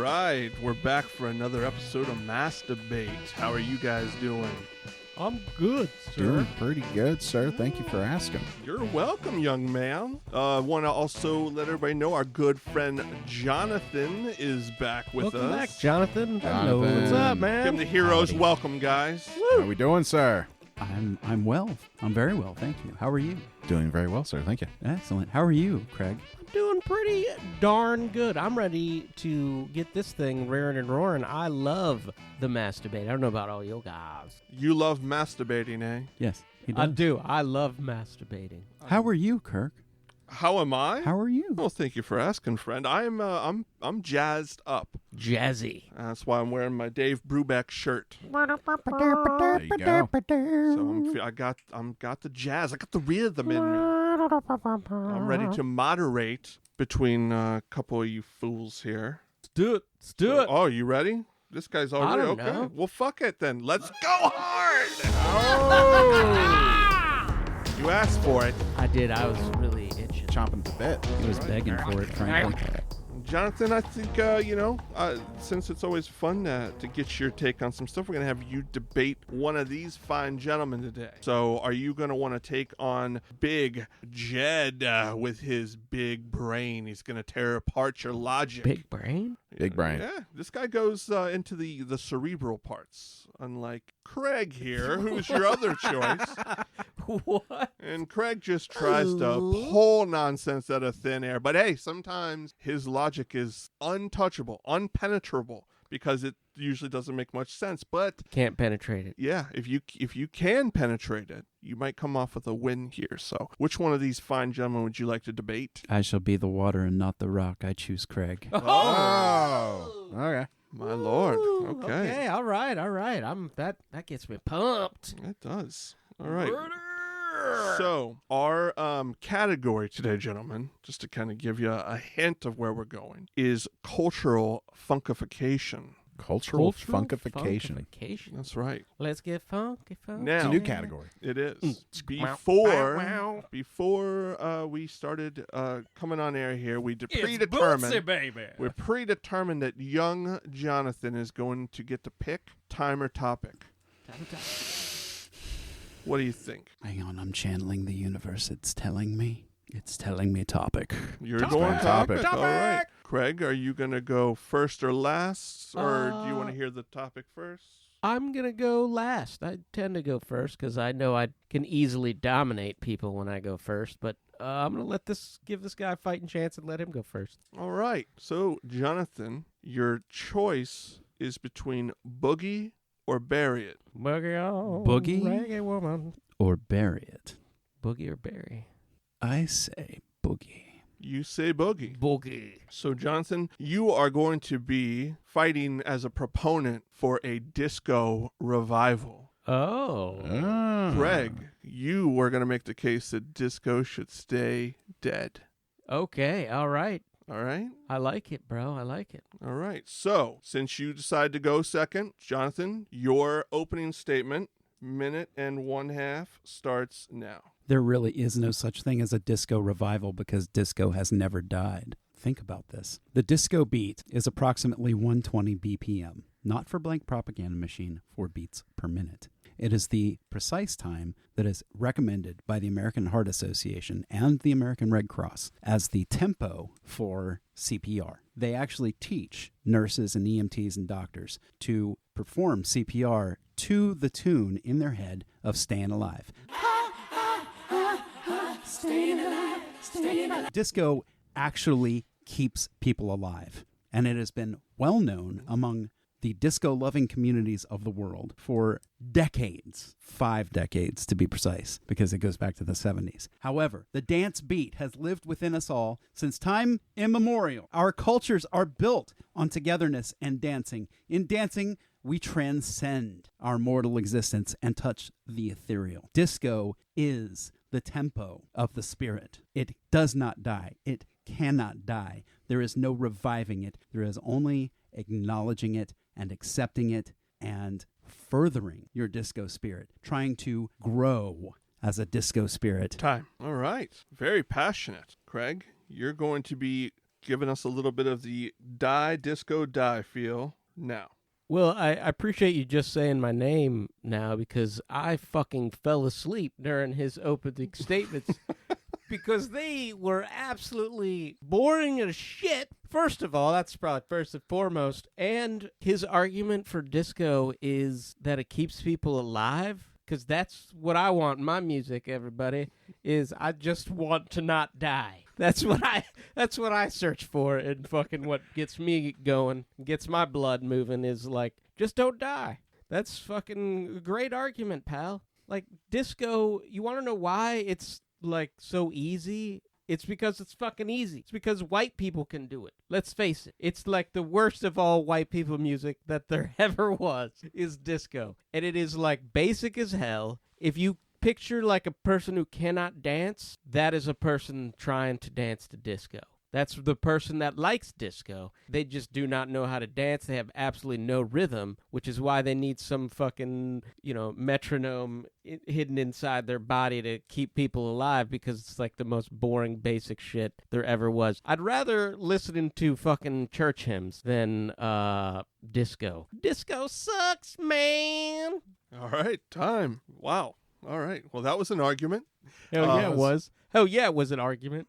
right, we're back for another episode of Masturbate. How are you guys doing? I'm good, sir. Doing pretty good, sir. Thank you for asking. You're welcome, young man. Want to also let everybody know our good friend Jonathan is back with Welcome us. back, Jonathan. Hello. Jonathan. What's up, Give man? him the heroes. Howdy. Welcome, guys. How we doing, sir? I'm well. I'm very well, thank you. How are you? Doing very well, sir. Thank you. Excellent. How are you, Kraig? I'm doing pretty darn good. I'm ready to get this thing rearing and roaring. I love the masturbate. I don't know about all you guys. You love masturbating, eh? Yes, he I does. do. I love masturbating. How are you, Kirk? How am I? How are you? Well, thank you for asking, friend. I'm jazzed up. Jazzy. That's why I'm wearing my Dave Brubeck shirt. There you go. So I got the jazz. I got the rhythm in me. I'm ready to moderate between a couple of you fools here. Let's do it. Let's do it. Oh, you ready? This guy's already don't okay. know. Well, fuck it then. Let's go hard. Oh. You asked for it. I did. I was really itching. Chomping at the bit. He was begging for it, frankly. Jonathan, I think, since it's always fun to get your take on some stuff, we're going to have you debate one of these fine gentlemen today. So are you going to want to take on Big Jed with his big brain? He's going to tear apart your logic. Big brain? Big brain. Yeah, this guy goes into the cerebral parts, unlike Kraig here, who's your other choice. What? And Kraig just tries to pull nonsense out of thin air. But hey, sometimes his logic is untouchable, unpenetrable, because it usually doesn't make much sense. But Can't penetrate it. yeah, if you can penetrate it, you might come off with a win here. So which one of these fine gentlemen would you like to debate? I shall be the water and not the rock. I choose Kraig. Oh. Okay. My lord. Ooh, Okay. All right. That gets me pumped. It does. All right. So, our category today, gentlemen, just to kind of give you a hint of where we're going, is cultural funkification. Cultural funkification. Funkification. That's right. Let's get funky. Now- It's a new category. It is. Wow. Before we started coming on air here, we It's predetermined. Bootsy, baby. We're predetermined that young Jonathan is going to get to pick time or topic. What do you think? Hang on, I'm channeling the universe. It's telling me topic. You're Topic. going topic. Topic. All right. Craig, are you going to go first or last? Or do you want to hear the topic first? I'm going to go last. I tend to go first because I know I can easily dominate people when I go first. But I'm going to give this guy a fighting chance and let him go first. All right. So, Jonathan, your choice is between Boogie or Bury It. Boogie on, Boogie? reggae woman. Or bury it. Boogie or Barry? I say boogie. You say Boogie. Boogie. So, Jonathan, you are going to be fighting as a proponent for a disco revival. Oh. Craig, you are going to make the case that disco should stay dead. Okay. All right. All right? I like it, bro. I like it. All right. So, since you decide to go second, Jonathan, your opening statement, minute and 1/2, starts now. There really is no such thing as a disco revival because disco has never died. Think about this. The disco beat is approximately 120 BPM, not for blank propaganda machine, 4 beats per minute. It is the precise time that is recommended by the American Heart Association and the American Red Cross as the tempo for CPR. They actually teach nurses and EMTs and doctors to perform CPR to the tune in their head of Stayin Alive. Disco actually keeps people alive, and it has been well known among the disco-loving communities of the world for decades, 5 decades to be precise, because it goes back to the 70s. However, the dance beat has lived within us all since time immemorial. Our cultures are built on togetherness and dancing. In dancing, we transcend our mortal existence and touch the ethereal. Disco is the tempo of the spirit. It does not die. It cannot die. There is no reviving it. There is only acknowledging it and accepting it and furthering your disco spirit, trying to grow as a disco spirit. Time. All right. Very passionate. Craig, you're going to be giving us a little bit of the disco feel now. Well, I appreciate you just saying my name now because I fucking fell asleep during his opening statements because they were absolutely boring as shit. First of all, that's probably first and foremost. And his argument for disco is that it keeps people alive. Because that's what I want in my music, everybody, is I just want to not die. That's what I search for, and fucking what gets me going, gets my blood moving is like, just don't die. That's fucking a great argument, pal. Like, disco, you want to know why it's, like, so easy? It's because it's fucking easy. It's because white people can do it. Let's face it. It's like the worst of all white people music that there ever was is disco. And it is like basic as hell. If you picture like a person who cannot dance, that is a person trying to dance to disco. That's the person that likes disco. They just do not know how to dance. They have absolutely no rhythm, which is why they need some fucking, metronome hidden inside their body to keep people alive because it's like the most boring basic shit there ever was. I'd rather listen to fucking church hymns than disco. Disco sucks, man. All right, time. Wow. All right. Well, that was an argument. Hell yeah, it was. Hell yeah, it was an argument.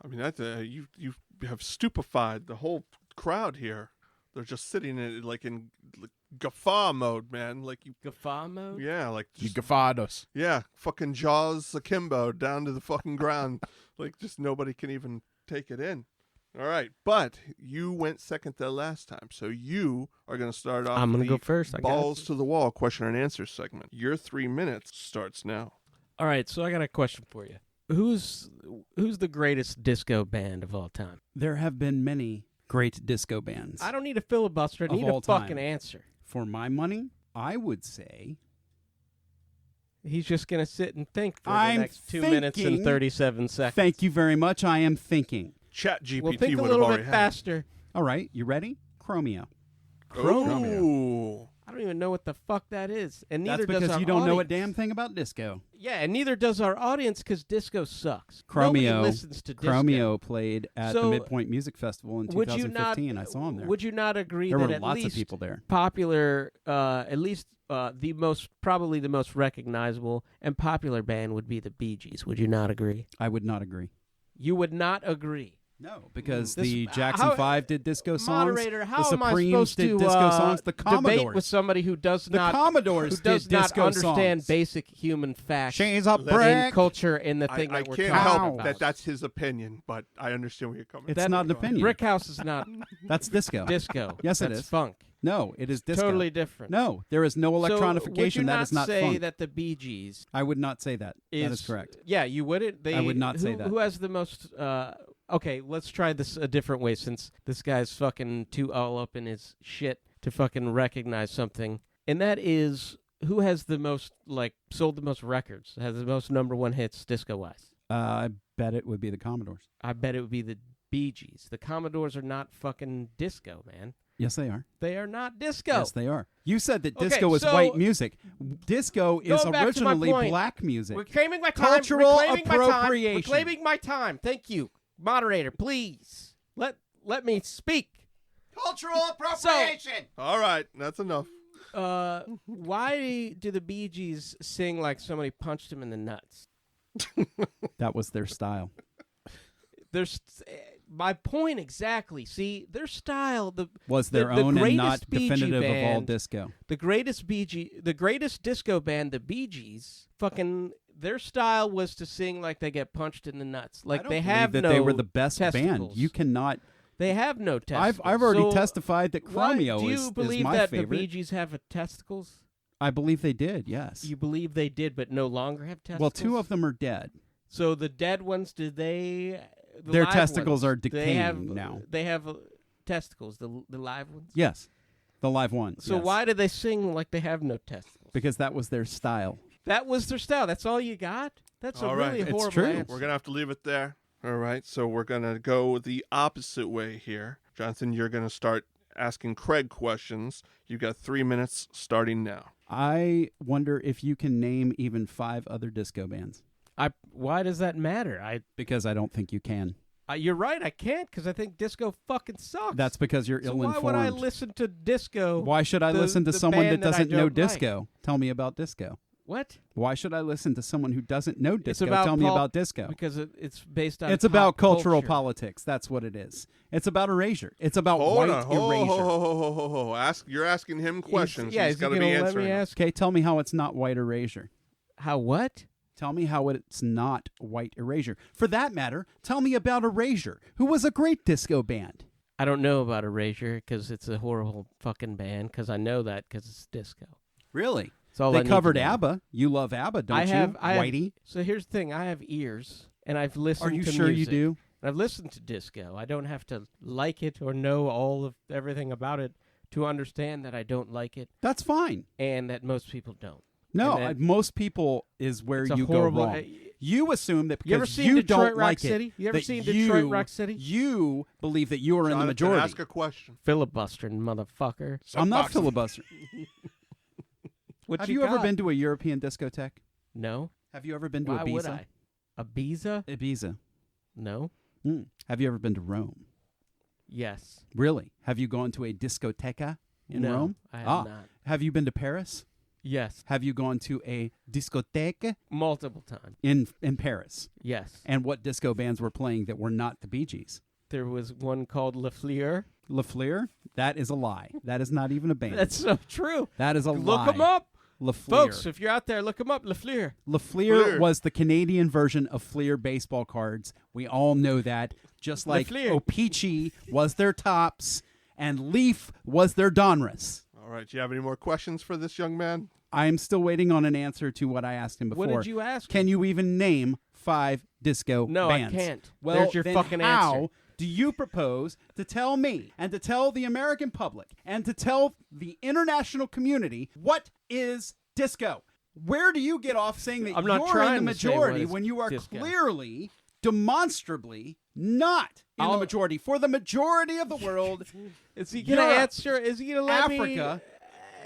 I mean, that you have stupefied the whole crowd here. They're just sitting in guffaw mode, man. Like you guffaw mode. Yeah, like You guffawed us. yeah, fucking jaws akimbo down to the fucking ground. Like just nobody can even take it in. All right, but you went second the last time, so you are going to start off. I'm going to go first. Balls to the wall question and answer segment. Your 3 minutes starts now. All right, so I got a question for you. Who's the greatest disco band of all time? There have been many great disco bands. I don't need a filibuster. I Of need a all fucking time. answer. For my money, I would say He's just going to sit and think for the I'm next 2 minutes and thinking. 37 seconds. Thank you very much. I am thinking. Chat GPT Well, think a would have little already bit had. faster. All right, you ready? Chromeo. Ooh. I don't even know what the fuck that is. And neither That's does because our you don't know a audience. damn thing about disco. Yeah, and neither does our audience because disco sucks. Nobody listens to disco. Chromeo played at the So, Midpoint Music Festival in Would you 2015. not? I saw him there. Would you not agree There that were at lots least of people there. popular, at least probably the most recognizable and popular band would be the Bee Gees? Would you not agree? I would not agree. You would not agree. No, because This- the Jackson how- 5 did disco songs. Moderator, how the am I Supremes supposed did to disco songs. The debate with Commodores. somebody who does The not Commodores who does did not disco understand songs. basic human facts She's a in brick. culture in the thing I that we're can't talking help about? that that's his opinion, but I understand where you're coming It's from. not an opinion. Brick House is not That's disco. disco. Yes, it That's is. funk. No, it is disco. Totally different. No, there is no So would you electronification. That is not say funk. that the Bee Gees I would not say that. That is correct. Yeah, you wouldn't. I would not say that. Who has the most? Okay, let's try this a different way since this guy's fucking too all up in his shit to fucking recognize something. And that is who has the most, sold the most records, has the most number one hits disco-wise. I bet it would be the Commodores. I bet it would be the Bee Gees. The Commodores are not fucking disco, man. Yes, they are. They are not disco. Yes, they are. You said that Okay, disco is so- white music. Disco is Going back to my originally point, black music. Reclaiming my time. Cultural reclaiming my time. appropriation. Reclaiming my time. Thank you. Moderator, please. Let me speak. Cultural appropriation. All right, that's enough. Why do the Bee Gees sing like somebody punched him in the nuts? That was their style. There's my point exactly. See, their style Was their the own and greatest not Bee Gee definitive of all band- disco. the greatest disco band, the Bee Gees, fucking their style was to sing like they get punched in the nuts. Like I don't they believe have that no they were the best band. testicles. You cannot. They have no testicles. I've already So testified that Chromeo do you is believe my that favorite. the Bee Gees have testicles? I believe they did. Yes. You believe they did, but no longer have testicles? Well, two of them are dead. So the dead ones, did they? The Their live testicles ones, are they decaying have, now. They have testicles, the live ones? Yes. The live ones. So yes. why do they sing like they have no testicles? Because that was their style. That was their style. That's all you got? That's All a right. really It's horrible true. answer. We're going to have to leave it there. All right, so we're going to go the opposite way here. Jonathan, you're going to start asking Kraig questions. You got 3 minutes starting now. I wonder if you can name even 5 other disco bands. Why does that matter? Because I don't think you can. You're right. I can't because I think disco fucking sucks. That's because you're so ill-informed. why would I listen to disco? Why should I listen to the someone that band I doesn't know don't like? disco? Tell me about disco. What? Why should I listen to someone who doesn't know disco? about Tell me pop- about disco. Because it's based on. It's about pop cultural culture. politics. That's what it is. It's about erasure. It's about Hold white on. erasure. You're asking him questions. Yeah, He's is he got to gonna be let answering me them. ask? Okay, tell me how it's not white erasure. How what? Tell me how it's not white erasure. For that matter, tell me about Erasure, who was a great disco band. I don't know about Erasure because it's a horrible fucking band. Because I know that because it's disco. Really? That's all I They need covered to know. ABBA. You love ABBA, don't I have, you, I have- Whitey? So here's the thing: I have ears, and I've listened. Are you to sure music. you do? And I've listened to disco. I don't have to like it or know all of everything about it to understand that I don't like it, That's fine. and that most people don't. No, And that- most people is where It's a you horrible- go wrong. You assume that because You ever seen you Detroit don't Rock like City? it, You ever that seen you- Detroit Rock City? You believe that you are in the Jonathan, majority. ask a question. Filibustering motherfucker. I'm not Soapbox. filibustering. What Have you ever got? been to a European discotheque? No. Have you ever been to Why Ibiza? would I? Ibiza? Ibiza. No. Have you ever been to Rome? Yes. Really? Have you gone to a discoteca in No, Rome? I have not. Have you been to Paris? Yes. Have you gone to a discotheque Multiple times. in Paris? Yes. And what disco bands were playing that were not the Bee Gees? There was one called Le Fleur. Le Fleur? That is a lie. That is not even a band. That's so true. That is a lie. Look them up. Le Fleur. Folks, if you're out there, look them up. Le Fleur. Le Fleur Fleur. was the Canadian version of Fleer baseball cards. We all know that. Just like Fleur. O-Pee-Chee was their tops and Leaf was their Donruss. All right. Do you have any more questions for this young man? I am still waiting on an answer to what I asked him before. What did you ask? Can you even name 5 disco No, bands? I can't. Well, There's your then fucking how answer. do you propose to tell me and to tell the American public and to tell the international community what is disco? Where do you get off saying that I'm not you're in trying the to say what majority is when you are disco. clearly, demonstrably not in the I'll- majority? For the majority of the world, Is he gonna Europe, answer? Is he gonna let me Africa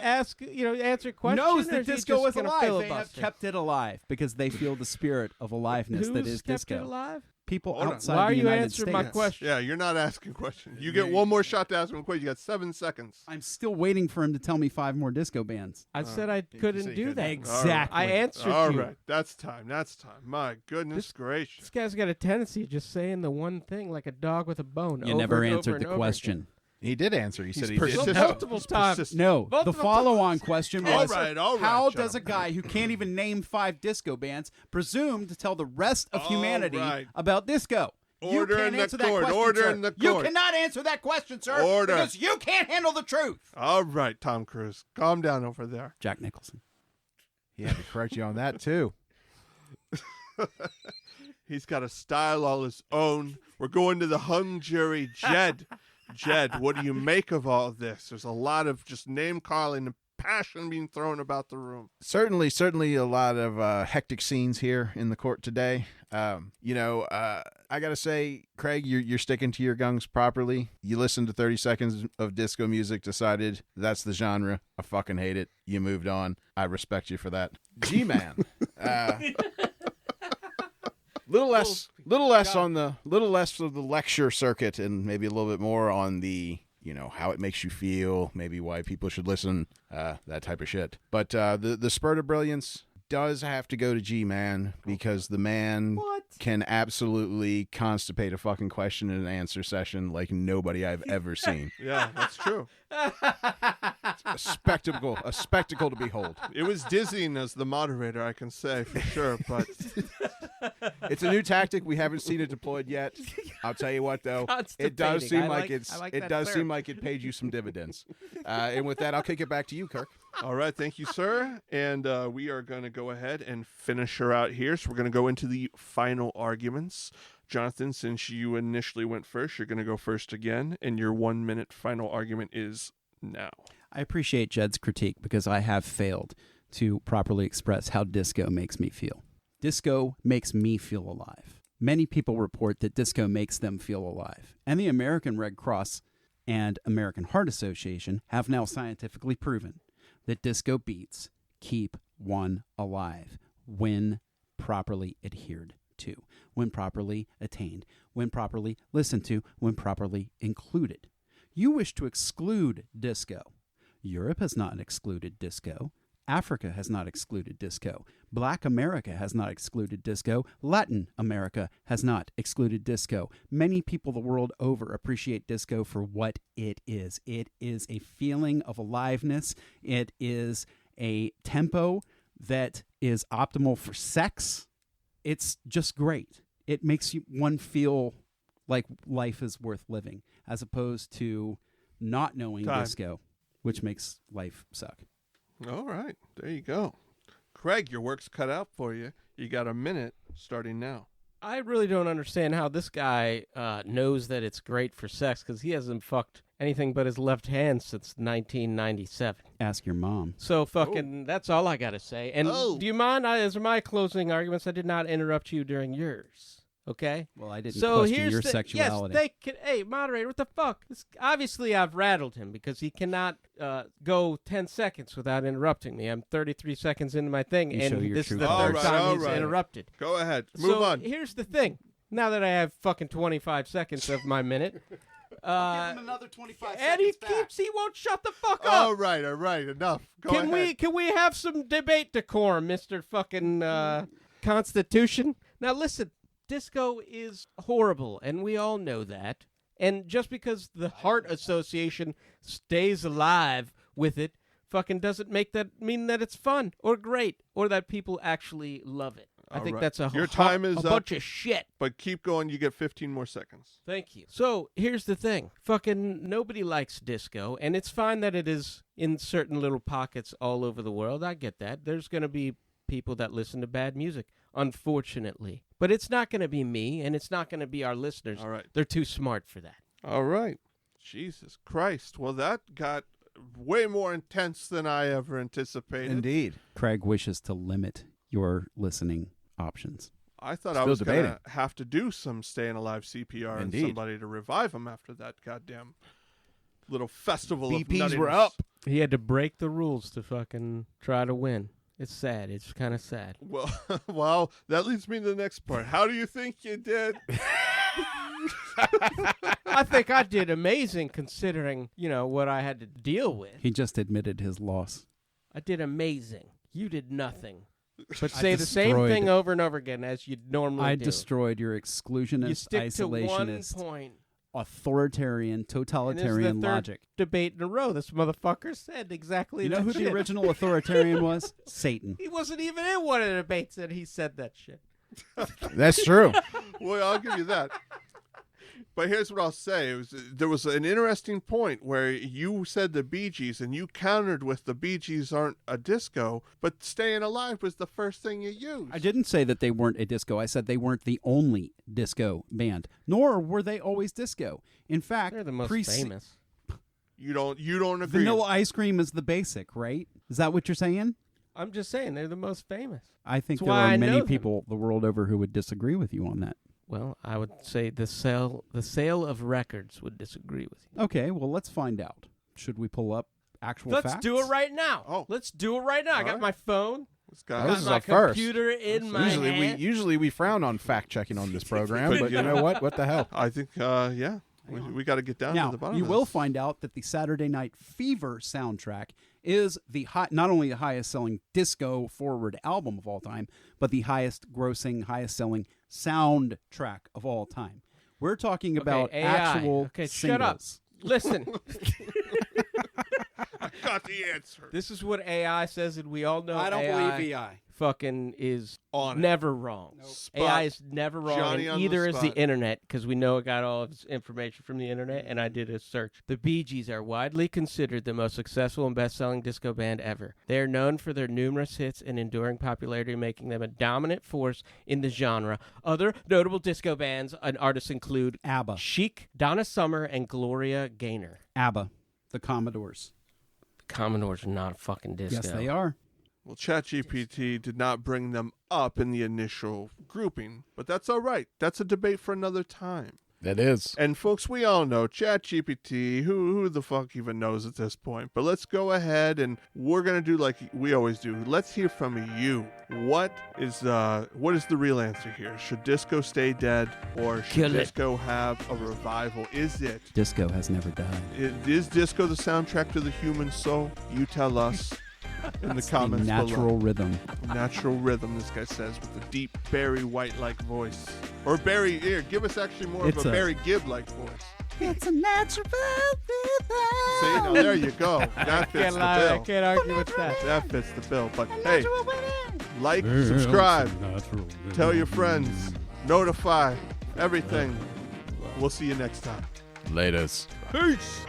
ask? Answer questions. knows or that is he disco just is gonna alive. They have filibuster? kept it alive because they feel the spirit of aliveness that Who's is kept disco. it alive? People Hold on. outside Why are the you United answering States. my question? Yeah, you're not asking questions. You get one more shot to ask him a question. You got 7 seconds. I'm still waiting for him to tell me 5 more disco bands. I said I said couldn't you do couldn't. that. Exactly. I answered All you. right. That's time. That's time. My goodness gracious. This guy's got a tendency of just saying the one thing like a dog with a bone. You over never and over answered and the over question. He did answer. He said he persistent. did. again. Multiple times. Persistent. No, the Multiple follow-on question All was, right, all right, how does a gentlemen. guy who can't even name 5 disco bands presume to tell the rest of All humanity right. about disco? Order you can't in the answer court. that question, Order sir. in the You court. cannot answer that question, sir, Order. because you can't handle the truth. All right, Tom Cruise. Calm down over there. Jack Nicholson. He had to correct you on that too. He's got a style all his own. We're going to the hung jury. Jed, what do you make of all this? There's a lot of just name calling and passion being thrown about the room. Certainly a lot of hectic scenes here in the court today. I gotta say, Craig, you're sticking to your guns properly. You listened to 30 seconds of disco music, decided that's the genre. I fucking hate it. You moved on. I respect you for that. G-Man. Little less of the lecture circuit, and maybe a little bit more on the, how it makes you feel, maybe why people should listen, that type of shit. But the spurt of brilliance does have to go to G-Man, because the man can absolutely constipate a fucking question and answer session like nobody I've ever seen. Yeah, that's true. A spectacle to behold. It was dizzying as the moderator, I can say for sure, but It's a new tactic. We haven't seen it deployed yet. I'll tell you what, though, it does Constipating. seem I like like it that does term. seem like it paid you some dividends. And with that, I'll kick it back to you, Kirk. all right, thank you, sir. And we are going to go ahead and finish her out here. So we're going to go into the final arguments. Jonathan, since you initially went first, you're going to go first again, and your 1 minute final argument is now. I appreciate Jed's critique because I have failed to properly express how disco makes me feel. Disco makes me feel alive. Many people report that disco makes them feel alive. And the American Red Cross and American Heart Association have now scientifically proven that disco beats keep one alive when properly adhered to, when properly attained, when properly listened to, when properly included. You wish to exclude disco. Europe has not excluded disco. Africa has not excluded disco. Black America has not excluded disco. Latin America has not excluded disco. Many people the world over appreciate disco for what it is. It is a feeling of aliveness. It is a tempo that is optimal for sex. It's just great. It makes one feel like life is worth living, as opposed to not knowing disco, which makes life suck. All right, there you go. Kraig, your work's cut out for you. You got a minute starting now. I really don't understand how this guy knows that it's great for sex, because he hasn't fucked anything but his left hand since 1997. Ask your mom. So that's all I got to say. And do you mind, as my closing arguments, I did not interrupt you during yours. Okay? Well, I didn't question your sexuality. Yes, hey, moderator, what the fuck? Obviously, I've rattled him because he cannot go 10 seconds without interrupting me. I'm 33 seconds into my thing, and this is the third time he's interrupted. Go ahead. Move on. Here's the thing. Now that I have fucking 25 seconds of my minute... Give him another 25 and seconds he won't shut the fuck up. All right, enough. Go ahead. Can we have some debate decorum, Mr. fucking Constitution? Now listen, disco is horrible, and we all know that. And just because the Heart Association stays alive with it, fucking doesn't mean that it's fun or great or that people actually love it. I think that's Your time is a bunch of shit. But keep going. You get 15 more seconds. Thank you. So here's the thing. Fucking nobody likes disco, and it's fine that it is in certain little pockets all over the world. I get that. There's going to be people that listen to bad music, unfortunately. But it's not going to be me, and it's not going to be our listeners. All right. They're too smart for that. All right. Jesus Christ. Well, that got way more intense than I ever anticipated. Indeed. Kraig wishes to limit your listening options. I thought I was going to have to do some Stayin Alive CPR and somebody to revive him after that goddamn little festival of BPs were nuttiness. up. He had to break the rules to fucking try to win. It's sad. It's kind of sad. Well, that leads me to the next part. How do you think you did? I think I did amazing considering, what I had to deal with. He just admitted his loss. I did amazing. You did nothing. But say the same thing over and over again as you normally do. I destroyed your exclusionist, you stick isolationist, to one point. Authoritarian, totalitarian and this is the logic. Third debate in a row. This motherfucker said exactly that. You know who the original authoritarian was? Satan. He wasn't even in one of the debates and he said that shit. That's true. Well, I'll give you that. But here's what I'll say. There was an interesting point where you said the Bee Gees, and you countered with the Bee Gees aren't a disco, but Stayin Alive was the first thing you used. I didn't say that they weren't a disco. I said they weren't the only disco band, nor were they always disco. In fact, they're the most famous. You don't agree. Vanilla Ice Cream is the basic, right? Is that what you're saying? I'm just saying they're the most famous. I think there are many people the world over who would disagree with you on that. Well, I would say the sale of records would disagree with you. Okay, well, let's find out. Should we pull up actual facts? Let's do it right now. Oh. Let's do it right now. I got my phone. This I is got my computer in my hand. Usually we frown on fact checking on this program, but you know what? What the hell? I think, we got to get down to the bottom. You of will this. find out that the Saturday Night Fever soundtrack is not only the highest-selling disco-forward album of all time, but the highest-grossing, highest-selling soundtrack of all time. We're talking about actual singles. Shut up. Listen. I got the answer. This is what AI says, and we all know I don't believe AI. Fucking is on never wrong. Nope. AI is never wrong, Johnny and on either the is the spot. internet, because we know it got all of its information from the internet, and I did a search. The Bee Gees are widely considered the most successful and best-selling disco band ever. They are known for their numerous hits and enduring popularity, making them a dominant force in the genre. Other notable disco bands and artists include ABBA. Chic, Donna Summer, and Gloria Gaynor. ABBA, the Commodores. The Commodores are not a fucking disco. Yes, they are. Well, ChatGPT did not bring them up in the initial grouping, but that's all right. That's a debate for another time. That is. And folks, we all know ChatGPT, who the fuck even knows at this point? But let's go ahead and we're going to do like we always do. Let's hear from you. What is the real answer here? Should disco stay dead or should disco have a revival? Is it? Disco has never died. Is disco the soundtrack to the human soul? You tell us in the comments Natural below. rhythm. Natural rhythm, this guy says, with a deep Barry White-like voice. Or Barry, here, give us actually more of a Barry Gibb-like voice. It's a natural rhythm. See, now there you go. That fits the bill. I can't argue with that. That fits the bill. But hey, like, subscribe, tell your friends, notify, everything. We'll see you next time. Laters. Peace.